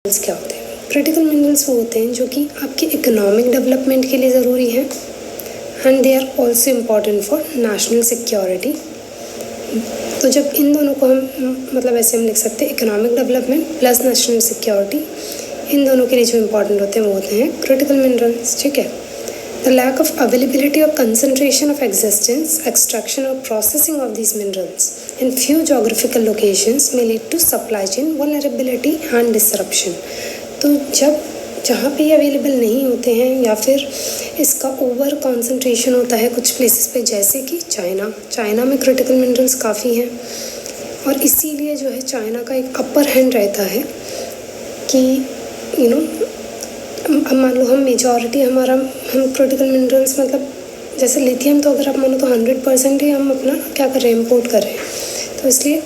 क्या होते हैं? क्रिटिकल मिनरल्स वो होते हैं जो कि आपके इकोनॉमिक डेवलपमेंट के लिए ज़रूरी हैं and they are also important for national security. तो जब इन दोनों को हम मतलब ऐसे हम लिख सकते हैं economic development plus national security, इन दोनों के लिए जो इम्पॉर्टेंट होते हैं वो होते हैं क्रिटिकल मिनरल्स। ठीक है। The lack of availability or concentration of existence, extraction or processing of these minerals in few geographical locations may lead to supply chain vulnerability and disruption। तो जब जहाँ पे ये अवेलेबल नहीं होते हैं या फिर इसका ओवर कॉन्सेंट्रेशन होता है कुछ प्लेसेस पे, जैसे कि चाइना में क्रिटिकल मिनरल्स काफ़ी हैं और इसीलिए जो है चाइना का एक अपर हैंड रहता है कि अब मान लो हम मेजॉरिटी हम क्रिटिकल मिनरल्स मतलब जैसे लिथियम, तो अगर आप मानो तो 100% ही हम अपना क्या कर रहे हैं, इम्पोर्ट कर रहे हैं। तो इसलिए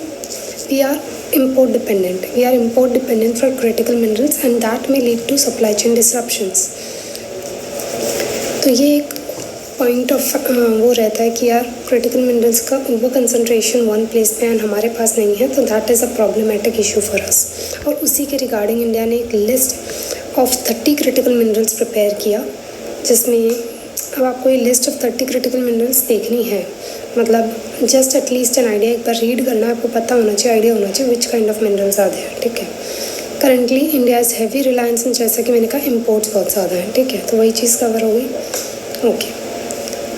we are import dependent for critical minerals and that may lead to supply chain disruptions. तो ये एक पॉइंट ऑफ वो रहता है कि यार क्रिटिकल मिनरल्स का ओवर कंसंट्रेशन वन प्लेस पे एंड हमारे पास नहीं है, तो that is a problematic issue for us. और उसी के रिगार्डिंग इंडिया ने एक list of 30 critical minerals prepare किया, जिसमें अब आपको ये लिस्ट ऑफ 30 क्रिटिकल मिनरल्स देखनी है, मतलब जस्ट एटलीस्ट एन आइडिया, एक बार रीड करना है, आपको पता होना चाहिए, आइडिया होना चाहिए विच काइंड ऑफ मिनरल्स आते हैं। ठीक है। Currently India is heavy reliance in, जैसा कि मैंने कहा, इम्पोर्ट्स बहुत ज़्यादा हैं। ठीक है, तो वही चीज़ कवर हो गई। ओके,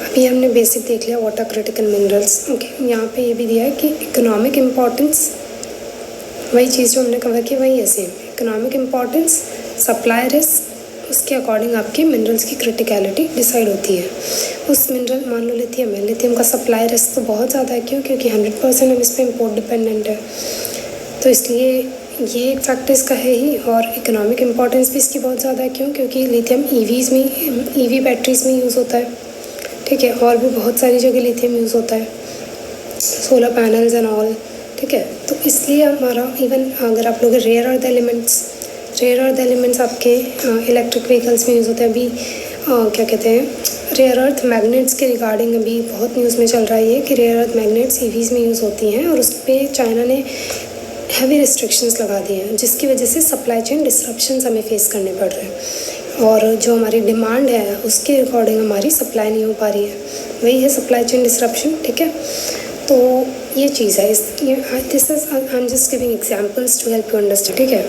अभी हमने बेसिक देख लिया what are critical minerals. Okay, यहाँ पे ये भी दिया है कि इकोनॉमिक इम्पॉर्टेंस, वही चीज़ जो हमने कवर की वही है same. Economic importance, supply risk, उसके अकॉर्डिंग आपकी मिनरल्स की क्रिटिकलिटी डिसाइड होती है। उस मिनरल मान लो लिथियम है, लिथियम का सप्लाई रिस्क तो बहुत ज़्यादा है, क्योंकि 100% हम इस पर इम्पोर्ट डिपेंडेंट है, तो इसलिए ये एक फैक्टर इसका है ही। और इकोनॉमिक इम्पॉर्टेंस भी इसकी बहुत ज़्यादा है, क्योंकि लिथियम ईवी बैटरीज़ में यूज़ होता है। ठीक है, और भी बहुत सारी जगह लिथियम यूज़ होता है, सोलर पैनल्स एंड ऑल। ठीक है, तो इसलिए हमारा इवन अगर आप लोग रेयर अर्थ एलिमेंट्स आपके इलेक्ट्रिक व्हीकल्स में यूज़ होते हैं। अभी क्या कहते हैं, रेयर अर्थ मैग्नेट्स के रिगार्डिंग अभी बहुत न्यूज़ में चल रहा है ये कि रेयर अर्थ मैग्नेट्स ईवीज़ में यूज़ होती हैं और उस पर चाइना ने हैवी रिस्ट्रिक्शंस लगा दिए हैं, जिसकी वजह से सप्लाई चेन डिसरप्शंस हमें फेस करने पड़ रहे हैं और जो हमारी डिमांड है उसके अकॉर्डिंग हमारी सप्लाई नहीं हो पा रही है, वही है सप्लाई चेन डिसरप्शन। ठीक है, तो ये चीज़ है। This is I am just giving examples to help you understand. ठीक है।